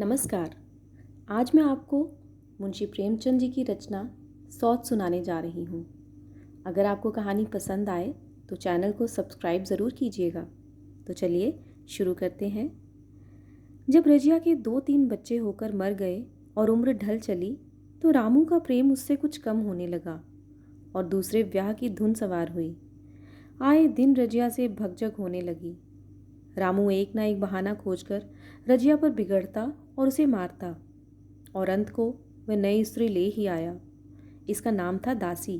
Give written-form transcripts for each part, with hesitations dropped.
नमस्कार। आज मैं आपको मुंशी प्रेमचंद जी की रचना सौत सुनाने जा रही हूँ। अगर आपको कहानी पसंद आए तो चैनल को सब्सक्राइब ज़रूर कीजिएगा। तो चलिए शुरू करते हैं। जब रजिया के 2-3 बच्चे होकर मर गए और उम्र ढल चली तो रामू का प्रेम उससे कुछ कम होने लगा और दूसरे ब्याह की धुन सवार हुई। आए दिन रजिया से भगजग होने लगी। रामू एक ना एक बहाना खोजकर रजिया पर बिगड़ता और उसे मारता और अंत को वह नई स्त्री ले ही आया। इसका नाम था दासी।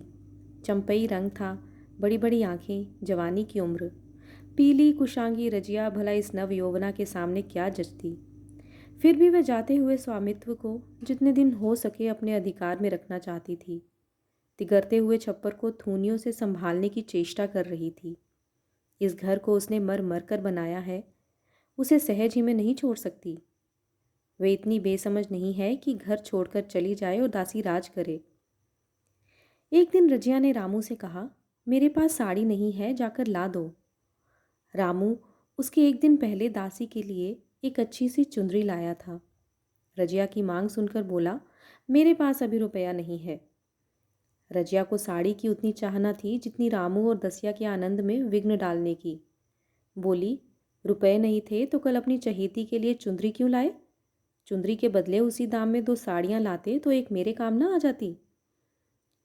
चंपई रंग था, बड़ी बड़ी आंखें, जवानी की उम्र। पीली कुशांगी रजिया भला इस नव यौवना के सामने क्या जचती। फिर भी वह जाते हुए स्वामित्व को जितने दिन हो सके अपने अधिकार में रखना चाहती थी। तिगरते हुए छप्पर को थूनियों से संभालने की चेष्टा कर रही थी। इस घर को उसने मर मर कर बनाया है, उसे सहज ही में नहीं छोड़ सकती। वे इतनी बेसमझ नहीं है कि घर छोड़कर चली जाए और दासी राज करे। एक दिन रजिया ने रामू से कहा, मेरे पास साड़ी नहीं है, जाकर ला दो। रामू उसके एक दिन पहले दासी के लिए एक अच्छी सी चुंदरी लाया था। रजिया की मांग सुनकर बोला, मेरे पास अभी रुपया नहीं है। रजिया को साड़ी की उतनी चाहना थी जितनी रामू और दसिया के आनंद में विघ्न डालने की। बोली, रुपए नहीं थे तो कल अपनी चहेती के लिए चुंदरी क्यों लाए? चुंदरी के बदले उसी दाम में 2 साड़ियां लाते तो एक मेरे काम ना आ जाती।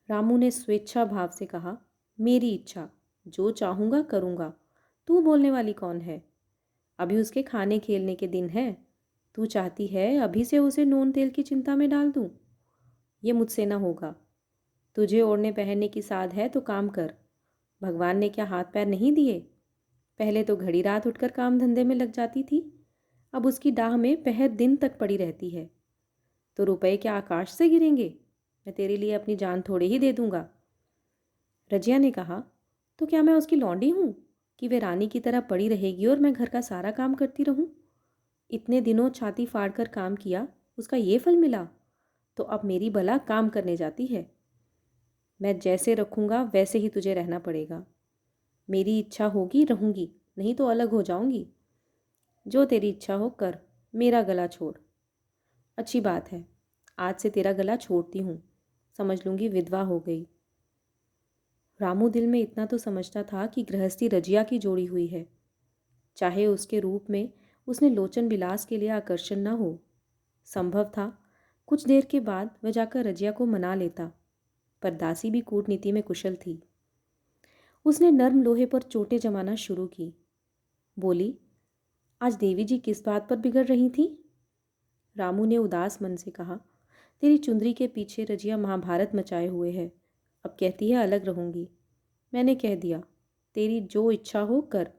रामू ने स्वेच्छा भाव से कहा, मेरी इच्छा, जो चाहूंगा करूंगा, तू बोलने वाली कौन है? अभी उसके खाने खेलने के दिन है। तू चाहती है अभी से उसे नून तेल की चिंता में डाल दूं? ये मुझसे ना होगा। तुझे ओढ़ने पहनने की साध है तो काम कर। भगवान ने क्या हाथ पैर नहीं दिए? पहले तो घड़ी रात उठकर काम धंधे में लग जाती थी, अब उसकी डाह में पहर दिन तक पड़ी रहती है। तो रुपए क्या आकाश से गिरेंगे? मैं तेरे लिए अपनी जान थोड़े ही दे दूंगा। रजिया ने कहा, तो क्या मैं उसकी लौंडी हूं कि वे रानी की तरह पड़ी रहेगी और मैं घर का सारा काम करती रहूं? इतने दिनों छाती फाड़कर काम किया, उसका ये फल मिला, तो अब मेरी भला काम करने जाती है। मैं जैसे रखूंगा वैसे ही तुझे रहना पड़ेगा। मेरी इच्छा होगी रहूंगी, नहीं तो अलग हो जाऊंगी। जो तेरी इच्छा हो कर, मेरा गला छोड़। अच्छी बात है, आज से तेरा गला छोड़ती हूँ। समझ लूंगी विधवा हो गई। रामू दिल में इतना तो समझता था कि गृहस्थी रजिया की जोड़ी हुई है। चाहे उसके रूप में उसने लोचन विलास के लिए आकर्षण न हो। संभव था कुछ देर के बाद वह जाकर रजिया को मना लेता, पर दासी भी कूटनीति में कुशल थी। उसने नर्म लोहे पर चोटें जमाना शुरू की। बोली, आज देवी जी किस बात पर बिगड़ रही थी? रामू ने उदास मन से कहा, तेरी चुंदरी के पीछे रजिया महाभारत मचाए हुए है। अब कहती है अलग रहूंगी। मैंने कह दिया, तेरी जो इच्छा हो कर।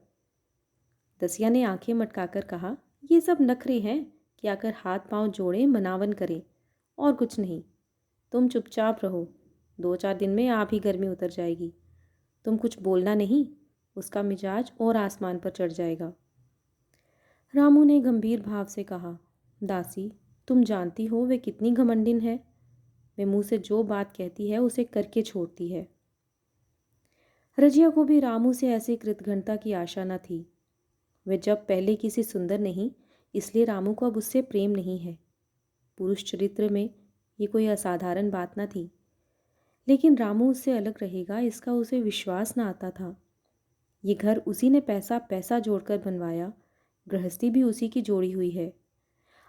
दसिया ने आंखें मटकाकर कहा, ये सब नखरे हैं कि आकर हाथ पांव जोड़े मनावन करें, और कुछ नहीं। तुम चुपचाप रहो, 2-4 दिन में आप ही गर्मी उतर जाएगी। तुम कुछ बोलना नहीं, उसका मिजाज और आसमान पर चढ़ जाएगा। रामू ने गंभीर भाव से कहा, दासी, तुम जानती हो वे कितनी घमंडिन है। वे मुंह से जो बात कहती है उसे करके छोड़ती है। रजिया को भी रामू से ऐसी कृतघ्नता की आशा न थी। वे जब पहले किसी सुंदर नहीं, इसलिए रामू को अब उससे प्रेम नहीं है। पुरुष चरित्र में ये कोई असाधारण बात न थी, लेकिन रामू उससे अलग रहेगा इसका उसे विश्वास न आता था। ये घर उसी ने पैसा पैसा जोड़कर बनवाया, गृहस्थी भी उसी की जोड़ी हुई है,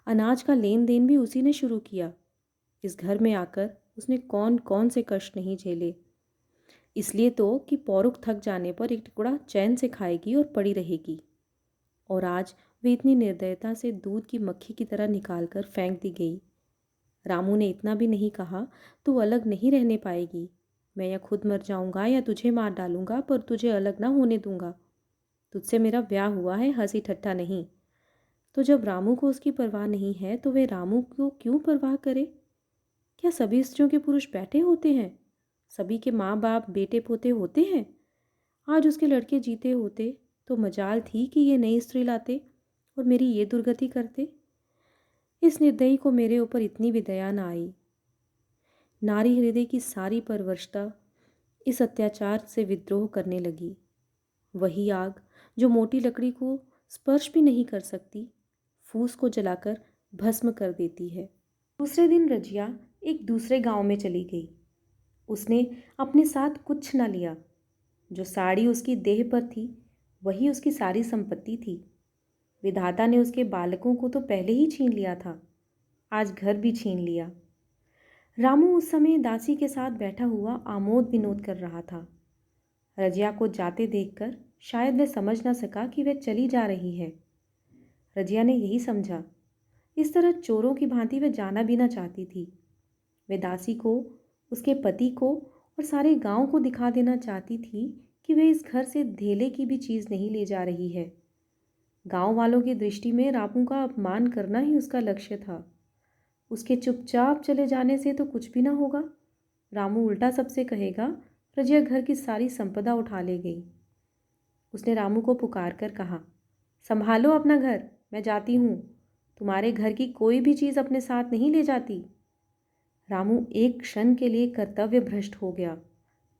अनाज का लेन देन भी उसी ने शुरू किया। इस घर में आकर उसने कौन कौन से कष्ट नहीं झेले। इसलिए तो कि पौरुख थक जाने पर एक टुकड़ा चैन से खाएगी और पड़ी रहेगी। और आज वे इतनी निर्दयता से दूध की मक्खी की तरह निकालकर फेंक दी गई। रामू ने इतना भी नहीं कहा, तू अलग नहीं रहने पाएगी। मैं या खुद मर जाऊंगा या तुझे मार डालूंगा, पर तुझे अलग ना होने दूंगा। तुझसे मेरा ब्याह हुआ है, हंसी ठट्ठा नहीं। तो जब रामू को उसकी परवाह नहीं है तो वे रामू को क्यों परवाह करे? क्या सभी स्त्रियों के पुरुष बैठे होते हैं? सभी के माँ बाप बेटे पोते होते हैं? आज उसके लड़के जीते होते तो मजाल थी कि ये नई स्त्री लाते और मेरी ये दुर्गति करते। इस निर्दयी को मेरे ऊपर इतनी भी दया न आई। नारी हृदय की सारी परवशता इस अत्याचार से विद्रोह करने लगी। वही आग जो मोटी लकड़ी को स्पर्श भी नहीं कर सकती, फूस को जलाकर भस्म कर देती है। दूसरे दिन रजिया एक दूसरे गांव में चली गई। उसने अपने साथ कुछ न लिया। जो साड़ी उसकी देह पर थी वही उसकी सारी संपत्ति थी। विधाता ने उसके बालकों को तो पहले ही छीन लिया था, आज घर भी छीन लिया। रामू उस समय दासी के साथ बैठा हुआ आमोद विनोद कर रहा था। रजिया को जाते देखकर शायद वह समझ न सका कि वह चली जा रही है। रजिया ने यही समझा। इस तरह चोरों की भांति वह जाना भी न चाहती थी। वह दासी को, उसके पति को और सारे गांव को दिखा देना चाहती थी कि वह इस घर से धेले की भी चीज़ नहीं ले जा रही है। गांव वालों की दृष्टि में रामू का अपमान करना ही उसका लक्ष्य था। उसके चुपचाप चले जाने से तो कुछ भी ना होगा। रामू उल्टा सबसे कहेगा, रजिया घर की सारी संपदा उठा ले गई। उसने रामू को पुकार कर कहा, संभालो अपना घर, मैं जाती हूँ। तुम्हारे घर की कोई भी चीज़ अपने साथ नहीं ले जाती। रामू एक क्षण के लिए कर्तव्य भ्रष्ट हो गया।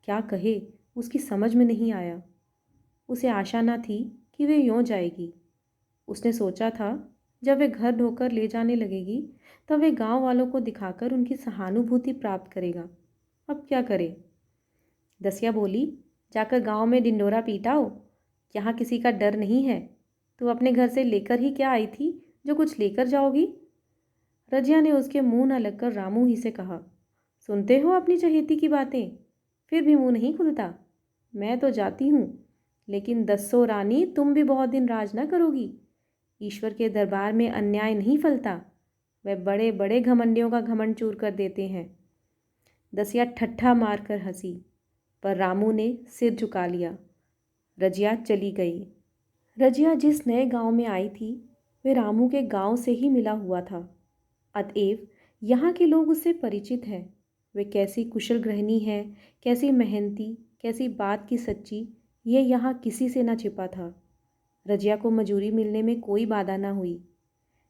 क्या कहे, उसकी समझ में नहीं आया। उसे आशा न थी कि वे यूँ जाएगी। उसने सोचा था जब वे घर ढोकर ले जाने लगेगी तब वे गांव वालों को दिखाकर उनकी सहानुभूति प्राप्त करेगा। अब क्या करे। दसिया बोली, जाकर गांव में डिंडोरा पीटाओ, यहाँ किसी का डर नहीं है। तू अपने घर से लेकर ही क्या आई थी जो कुछ लेकर जाओगी। रजिया ने उसके मुंह न लगकर रामू ही से कहा, सुनते हो अपनी चहेती की बातें, फिर भी मुंह नहीं खुलता। मैं तो जाती हूँ, लेकिन दस्सो रानी तुम भी बहुत दिन राज न करोगी। ईश्वर के दरबार में अन्याय नहीं फलता। वह बड़े बड़े घमंडियों का घमंड चूर कर देते हैं। दसिया ठट्ठा मारकर हंसी, पर रामू ने सिर झुका लिया। रजिया चली गई। रजिया जिस नए गांव में आई थी वे रामू के गांव से ही मिला हुआ था। अतएव यहाँ के लोग उससे परिचित हैं। वे कैसी कुशल गृहिणी है, कैसी मेहनती, कैसी बात की सच्ची, ये यहाँ किसी से न छिपा था। रजिया को मजूरी मिलने में कोई बाधा न हुई।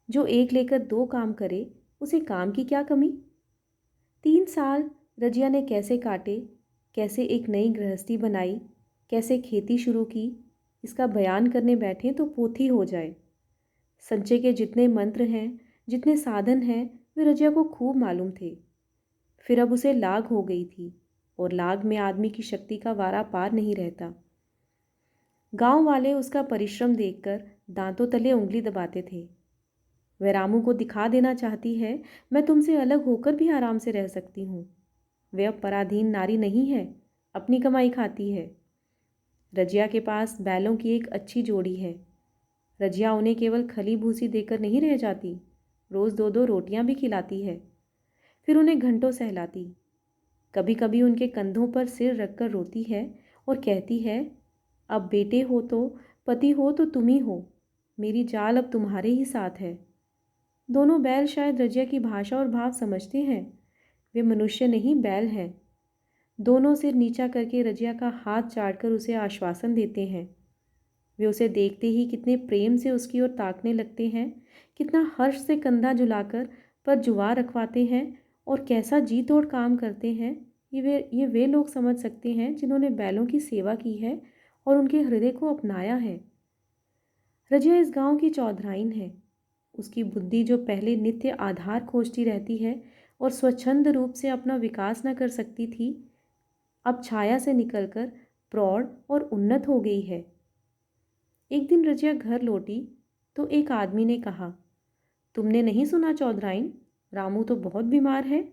जो एक लेकर दो काम करे उसे काम की क्या कमी। 3 साल रजिया ने कैसे काटे, कैसे एक नई गृहस्थी बनाई, कैसे खेती शुरू की, इसका बयान करने बैठे तो पोथी हो जाए। संचय के जितने मंत्र हैं, जितने साधन हैं, वे रजिया को खूब मालूम थे। फिर अब उसे लाग हो गई थी, और लाग में आदमी की शक्ति का वारा पार नहीं रहता। गांव वाले उसका परिश्रम देखकर दांतों तले उंगली दबाते थे। वह रामू को दिखा देना चाहती है, मैं तुमसे अलग होकर भी आराम से रह सकती हूँ। वह अब पराधीन नारी नहीं है, अपनी कमाई खाती है। रजिया के पास बैलों की एक अच्छी जोड़ी है। रजिया उन्हें केवल खली भूसी देकर नहीं रह जाती, रोज़ 2-2 रोटियां भी खिलाती है। फिर उन्हें घंटों सहलाती। कभी कभी उनके कंधों पर सिर रखकर रोती है और कहती है, अब बेटे हो तो, पति हो तो तुम ही हो, मेरी चाल अब तुम्हारे ही साथ है। दोनों बैल शायद रजिया की भाषा और भाव समझते हैं। वे मनुष्य नहीं, बैल हैं। दोनों सिर नीचा करके रजिया का हाथ चाटकर उसे आश्वासन देते हैं। वे उसे देखते ही कितने प्रेम से उसकी ओर ताकने लगते हैं, कितना हर्ष से कंधा झुलाकर पर जुआ रखवाते हैं और कैसा जी तोड़ काम करते हैं। ये वे लोग समझ सकते हैं जिन्होंने बैलों की सेवा की है और उनके हृदय को अपनाया है। रजिया इस गांव की चौधराइन है। उसकी बुद्धि जो पहले नित्य आधार खोजती रहती है और स्वच्छंद रूप से अपना विकास न कर सकती थी, अब छाया से निकलकर प्रौढ़ और उन्नत हो गई है। एक दिन रजिया घर लौटी तो एक आदमी ने कहा, तुमने नहीं सुना चौधराइन, रामू तो बहुत बीमार है,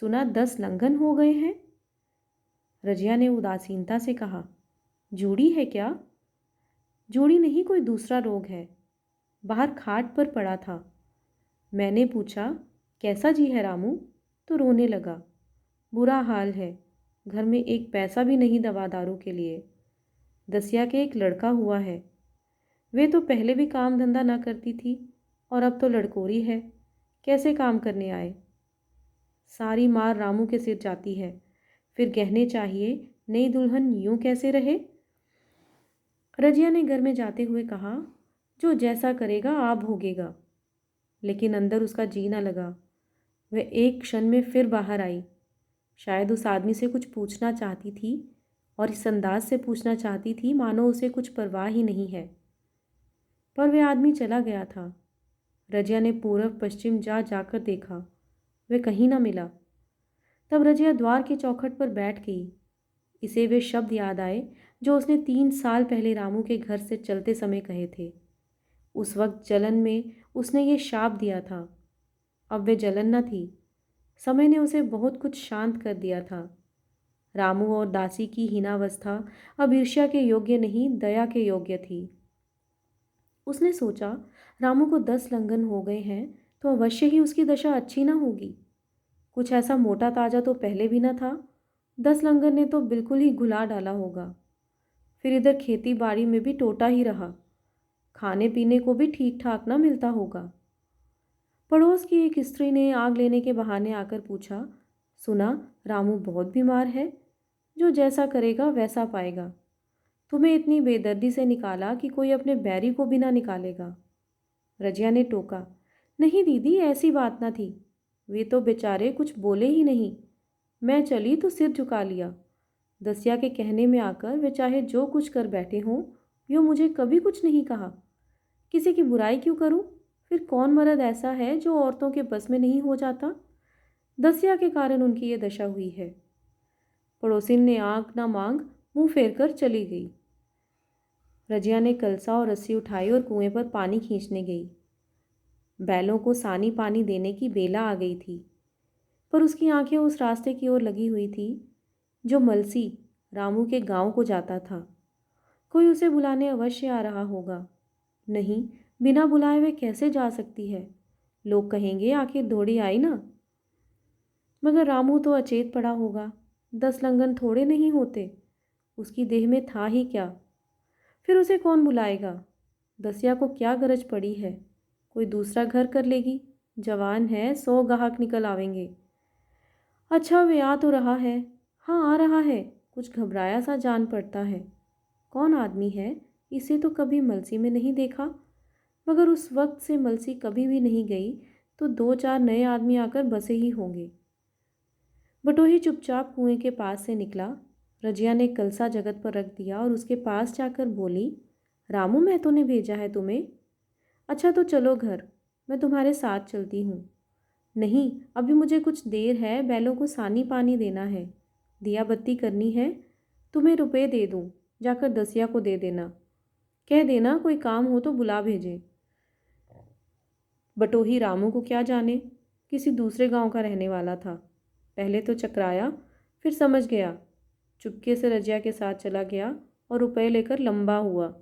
सुना 10 लंघन हो गए हैं। रजिया ने उदासीनता से कहा, जूड़ी है क्या। जूड़ी नहीं, कोई दूसरा रोग है। बाहर खाट पर पड़ा था। मैंने पूछा, कैसा जी है रामू, तो रोने लगा। बुरा हाल है, घर में एक पैसा भी नहीं दवा दारू के लिए। दसिया के एक लड़का हुआ है। वे तो पहले भी काम धंधा ना करती थी और अब तो लड़कोरी है, कैसे काम करने आए। सारी मार रामू के सिर जाती है। फिर गहने चाहिए, नई दुल्हन यूं कैसे रहे। रजिया ने घर में जाते हुए कहा, जो जैसा करेगा आप भोगेगा। लेकिन अंदर उसका जी ना लगा। वह एक क्षण में फिर बाहर आई। शायद उस आदमी से कुछ पूछना चाहती थी और इस अंदाज से पूछना चाहती थी मानो उसे कुछ परवाह ही नहीं है। पर वह आदमी चला गया था। रजिया ने पूर्व पश्चिम जा जाकर देखा, वह कहीं ना मिला। तब रजिया द्वार के चौखट पर बैठ गई। इसे वे शब्द याद आए जो उसने 3 साल पहले रामू के घर से चलते समय कहे थे। उस वक्त जलन में उसने ये शाप दिया था। अब वे जलन न थी, समय ने उसे बहुत कुछ शांत कर दिया था। रामू और दासी की हीनावस्था अब ईर्ष्या के योग्य नहीं, दया के योग्य थी। उसने सोचा, रामू को 10 लंघन हो गए हैं तो अवश्य ही उसकी दशा अच्छी ना होगी। कुछ ऐसा मोटा ताजा तो पहले भी न था। 10 लंघन ने तो बिल्कुल ही घुला डाला होगा। फिर इधर खेती बाड़ी में भी टोटा ही रहा, खाने पीने को भी ठीक ठाक ना मिलता होगा। पड़ोस की एक स्त्री ने आग लेने के बहाने आकर पूछा, सुना रामू बहुत बीमार है, जो जैसा करेगा वैसा पाएगा। तुम्हें इतनी बेदर्दी से निकाला कि कोई अपने बैरी को भी ना निकालेगा। रजिया ने टोका, नहीं दीदी, ऐसी बात ना थी। वे तो बेचारे कुछ बोले ही नहीं। मैं चली तो सिर झुका लिया। दसिया के कहने में आकर वे चाहे जो कुछ कर बैठे हों, यो मुझे कभी कुछ नहीं कहा। किसी की बुराई क्यों करूं? फिर कौन मर्द ऐसा है जो औरतों के बस में नहीं हो जाता? दसिया के कारण उनकी ये दशा हुई है। पड़ोसिन ने आंख ना मांग मुंह फेर कर चली गई। रजिया ने कलसा और रस्सी उठाई और कुएं पर पानी खींचने गई। बैलों को सानी पानी देने की बेला आ गई थी, पर उसकी आंखें उस रास्ते की ओर लगी हुई थी जो मलसी रामू के गांव को जाता था। कोई उसे बुलाने अवश्य आ रहा होगा। नहीं, बिना बुलाए वे कैसे जा सकती है? लोग कहेंगे आखिर दौड़ी आई ना। मगर रामू तो अचेत पड़ा होगा। 10 लंघन थोड़े नहीं होते। उसकी देह में था ही क्या? फिर उसे कौन बुलाएगा? दसिया को क्या गरज पड़ी है? कोई दूसरा घर कर लेगी। जवान है, 100 गाहक निकल आवेंगे। अच्छा, वे आ तो रहा है। हाँ, आ रहा है। कुछ घबराया सा जान पड़ता है। कौन आदमी है? इसे तो कभी मलसी में नहीं देखा। मगर उस वक्त से मलसी कभी भी नहीं गई तो 2-4 नए आदमी आकर बसे ही होंगे। बटोही चुपचाप कुएं के पास से निकला। रजिया ने कलसा जगत पर रख दिया और उसके पास जाकर बोली, रामू महतो ने भेजा है तुम्हें? अच्छा तो चलो घर, मैं तुम्हारे साथ चलती हूँ। नहीं, अभी मुझे कुछ देर है, बैलों को सानी पानी देना है, दिया बत्ती करनी है। तुम्हें रुपए दे दूँ, जाकर दसिया को दे देना। कह देना कोई काम हो तो बुला भेजे। बटोही रामू को क्या जाने, किसी दूसरे गांव का रहने वाला था। पहले तो चकराया, फिर समझ गया। चुपके से रजिया के साथ चला गया और रुपए लेकर लंबा हुआ।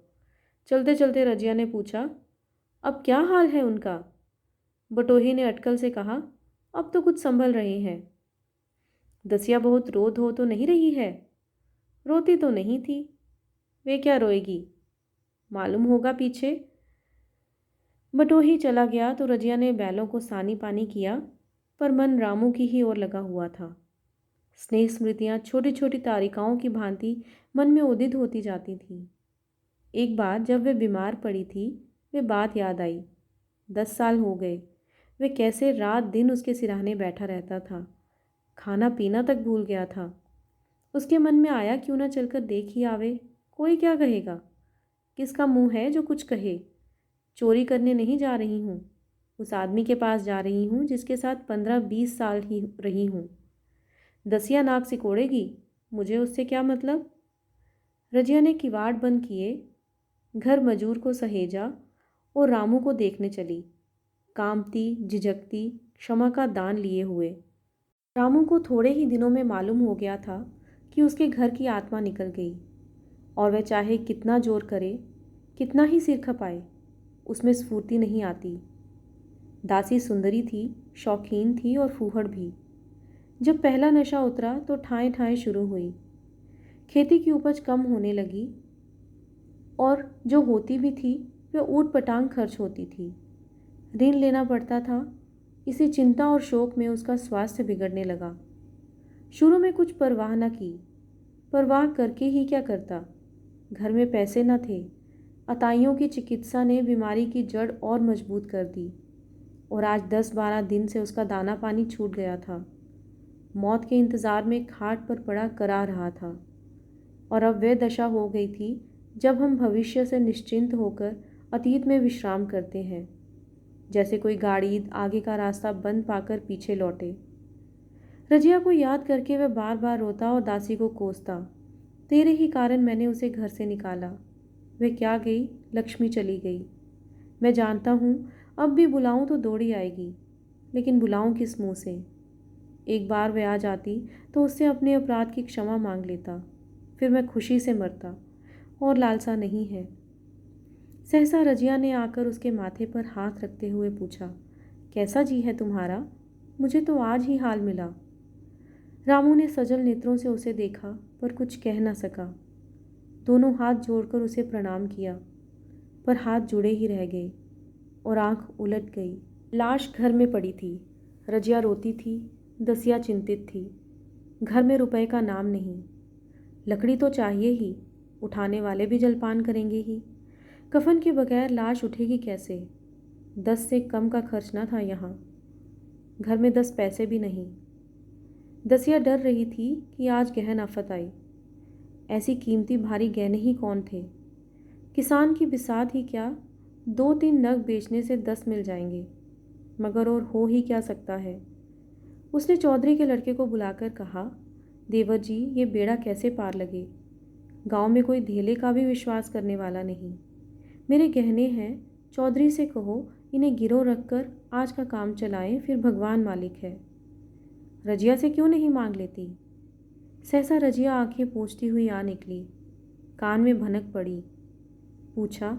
चलते चलते रजिया ने पूछा, अब क्या हाल है उनका? बटोही ने अटकल से कहा, अब तो कुछ संभल रहे हैं। दसिया बहुत रो धो तो नहीं रही है? रोती तो नहीं थी। वे क्या रोएगी? मालूम होगा पीछे। बटोही चला गया तो रजिया ने बैलों को सानी पानी किया, पर मन रामू की ही ओर लगा हुआ था। स्नेह स्मृतियाँ छोटी छोटी तारिकाओं की भांति मन में उदित होती जाती थीं। एक बार जब वे बीमार पड़ी थी, वे बात याद आई। 10 साल हो गए, वे कैसे रात दिन उसके सिरहाने बैठा रहता था। खाना पीना तक भूल गया था। उसके मन में आया क्यों ना चलकर देख ही आवे। कोई क्या कहेगा? किसका मुंह है जो कुछ कहे? चोरी करने नहीं जा रही हूँ, उस आदमी के पास जा रही हूँ जिसके साथ 15-20 साल ही रही हूँ। दसिया नाक सिकोड़ेगी, मुझे उससे क्या मतलब? रजिया ने किवाड़ बंद किए, घर मजूर को सहेजा और रामू को देखने चली, कांपती झिझकती, क्षमा का दान लिए हुए। रामू को थोड़े ही दिनों में मालूम हो गया था कि उसके घर की आत्मा निकल गई, और वह चाहे कितना जोर करे, कितना ही सिर खपाए, उसमें स्फूर्ति नहीं आती। दासी सुंदरी थी, शौकीन थी और फूहड़ भी। जब पहला नशा उतरा तो ठाए ठाए शुरू हुई। खेती की उपज कम होने लगी, और जो होती भी थी वह ऊट पटांग खर्च होती थी। ऋण लेना पड़ता था। इसी चिंता और शोक में उसका स्वास्थ्य बिगड़ने लगा। शुरू में कुछ परवाह न की, परवाह करके ही क्या करता। घर में पैसे न थे। अताइयों की चिकित्सा ने बीमारी की जड़ और मजबूत कर दी, और आज 10-12 दिन से उसका दाना पानी छूट गया था। मौत के इंतज़ार में खाट पर पड़ा करा रहा था। और अब वह दशा हो गई थी जब हम भविष्य से निश्चिंत होकर अतीत में विश्राम करते हैं। जैसे कोई गाड़ी आगे का रास्ता बंद पाकर पीछे लौटे। रजिया को याद करके वह बार बार रोता और दासी को कोसता, तेरे ही कारण मैंने उसे घर से निकाला। वह क्या गई, लक्ष्मी चली गई। मैं जानता हूँ अब भी बुलाऊं तो दौड़ी आएगी, लेकिन बुलाऊं किस मुंह से। एक बार वह आ जाती तो उससे अपने अपराध की क्षमा मांग लेता, फिर मैं खुशी से मरता, और लालसा नहीं है। सहसा रजिया ने आकर उसके माथे पर हाथ रखते हुए पूछा, कैसा जी है तुम्हारा? मुझे तो आज ही हाल मिला। रामू ने सजल नेत्रों से उसे देखा पर कुछ कह न सका। दोनों हाथ जोड़कर उसे प्रणाम किया, पर हाथ जुड़े ही रह गए और आंख उलट गई। लाश घर में पड़ी थी। रजिया रोती थी, दसिया चिंतित थी। घर में रुपए का नाम नहीं। लकड़ी तो चाहिए ही, उठाने वाले भी जलपान करेंगे ही। कफन के बगैर लाश उठेगी कैसे? 10 से कम का खर्च न था यहाँ। घर में 10 पैसे भी नहीं। दसिया डर रही थी कि आज गहन आफत आई। ऐसी कीमती भारी गहने ही कौन थे? किसान की बिसात ही क्या, 2-3 नग बेचने से 10 मिल जाएंगे, मगर और हो ही क्या सकता है। उसने चौधरी के लड़के को बुलाकर कहा, देवर जी, ये बेड़ा कैसे पार लगे? गांव में कोई धेले का भी विश्वास करने वाला नहीं। मेरे गहने हैं, चौधरी से कहो इन्हें गिरो रखकर आज का काम चलाएं, फिर भगवान मालिक है। रजिया से क्यों नहीं मांग लेती? सहसा रजिया आंखें पोंछती हुई आ निकली। कान में भनक पड़ी। पूछा,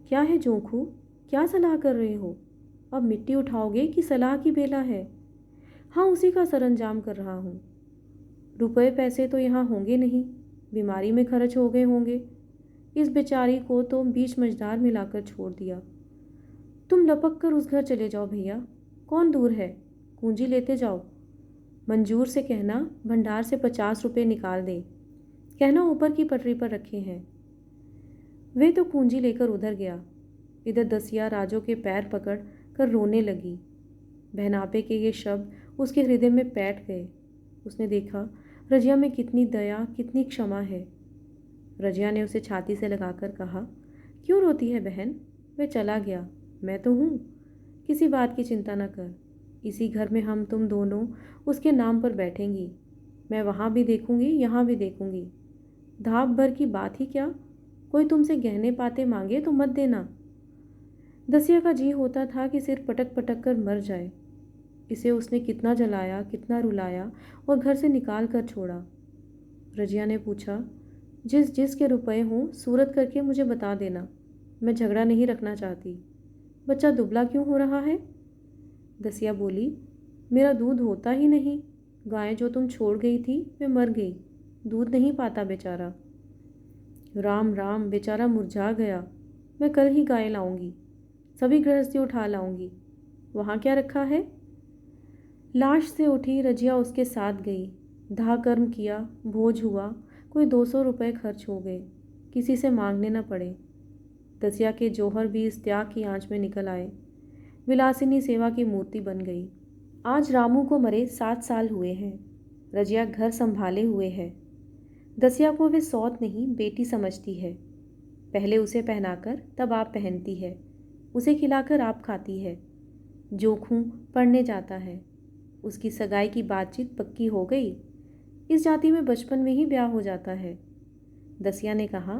क्या है जोखू, क्या सलाह कर रहे हो? अब मिट्टी उठाओगे कि सलाह की बेला है? हाँ, उसी का सरंजाम कर रहा हूँ। रुपए पैसे तो यहाँ होंगे नहीं, बीमारी में खर्च हो गए होंगे। इस बेचारी को तो बीच मझधार में लाकर छोड़ दिया। तुम लपक कर उस घर चले जाओ भैया, कौन दूर है, पूंजी लेते जाओ। मंजूर से कहना भंडार से 50 रुपये निकाल दे, कहना ऊपर की पटरी पर रखे हैं। वे तो पूंजी लेकर उधर गया। इधर दसिया राजो के पैर पकड़ कर रोने लगी। बहनापे के ये शब्द उसके हृदय में बैठ गए। उसने देखा रजिया में कितनी दया, कितनी क्षमा है। रजिया ने उसे छाती से लगाकर कहा, क्यों रोती है बहन? वह चला गया, मैं तो हूँ। किसी बात की चिंता न कर। इसी घर में हम तुम दोनों उसके नाम पर बैठेंगी। मैं वहाँ भी देखूंगी, यहाँ भी देखूंगी। धाप भर की बात ही क्या, कोई तुमसे गहने पाते मांगे तो मत देना। दसिया का जी होता था कि सिर पटक पटक कर मर जाए। इसे उसने कितना जलाया, कितना रुलाया और घर से निकाल कर छोड़ा। रजिया ने पूछा, जिस जिस के रुपए हों सूरत करके मुझे बता देना, मैं झगड़ा नहीं रखना चाहती। बच्चा दुबला क्यों हो रहा है? दसिया बोली, मेरा दूध होता ही नहीं। गाय जो तुम छोड़ गई थी वे मर गई, दूध नहीं पाता बेचारा। राम राम, बेचारा मुरझा गया। मैं कल ही गाय लाऊंगी, सभी गृहस्थी उठा लाऊंगी। वहाँ क्या रखा है? लाश से उठी रजिया उसके साथ गई। दाह कर्म किया, भोज हुआ, कोई 200 रुपये खर्च हो गए, किसी से मांगने न पड़े। दसिया के जौहर भी इस त्याग की आंच में निकल आए। विलासिनी सेवा की मूर्ति बन गई। आज रामू को मरे 7 साल हुए हैं। रजिया घर संभाले हुए है। दसिया को वे सौत नहीं बेटी समझती है। पहले उसे पहनाकर तब आप पहनती है, उसे खिलाकर आप खाती है। जोखू पढ़ने जाता है, उसकी सगाई की बातचीत पक्की हो गई। इस जाति में बचपन में ही ब्याह हो जाता है। दसिया ने कहा,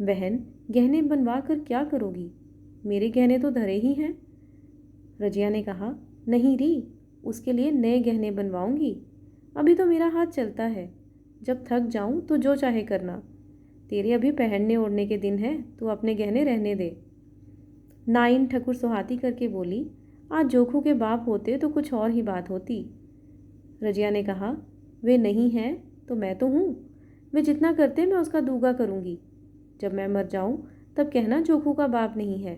बहन, गहने बनवा कर क्या करोगी? मेरे गहने तो धरे ही हैं। रजिया ने कहा, नहीं री, उसके लिए नए गहने बनवाऊंगी। अभी तो मेरा हाथ चलता है, जब थक जाऊं तो जो चाहे करना। तेरे अभी पहनने ओढ़ने के दिन है, तू अपने गहने रहने दे। नाइन ठकुर सुहाती करके बोली, आज जोखू के बाप होते तो कुछ और ही बात होती। रजिया ने कहा, वे नहीं हैं तो मैं तो हूँ। वे जितना करते मैं उसका दूगा करूँगी। जब मैं मर जाऊँ तब कहना जोखू का बाप नहीं है।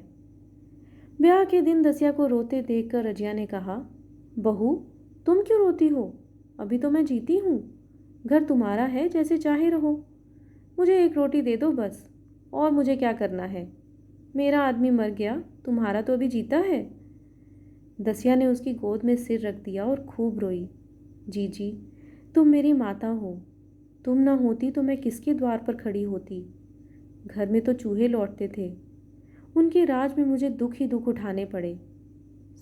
ब्याह के दिन दसिया को रोते देखकर रजिया ने कहा, बहू, तुम क्यों रोती हो? अभी तो मैं जीती हूँ। घर तुम्हारा है, जैसे चाहे रहो। मुझे एक रोटी दे दो बस, और मुझे क्या करना है? मेरा आदमी मर गया, तुम्हारा तो अभी जीता है। दसिया ने उसकी गोद में सिर रख दिया और खूब रोई। जीजी, तुम मेरी माता हो। तुम ना होती तो मैं किसके द्वार पर खड़ी होती? घर में तो चूहे लौटते थे, उनके राज में मुझे दुख ही दुख उठाने पड़े।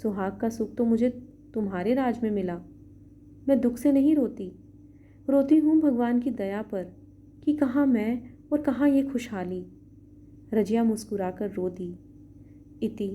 सुहाग का सुख तो मुझे तुम्हारे राज में मिला। मैं दुख से नहीं रोती, रोती हूँ भगवान की दया पर कि कहाँ मैं और कहाँ ये खुशहाली। रजिया मुस्कुराकर रो दी। इति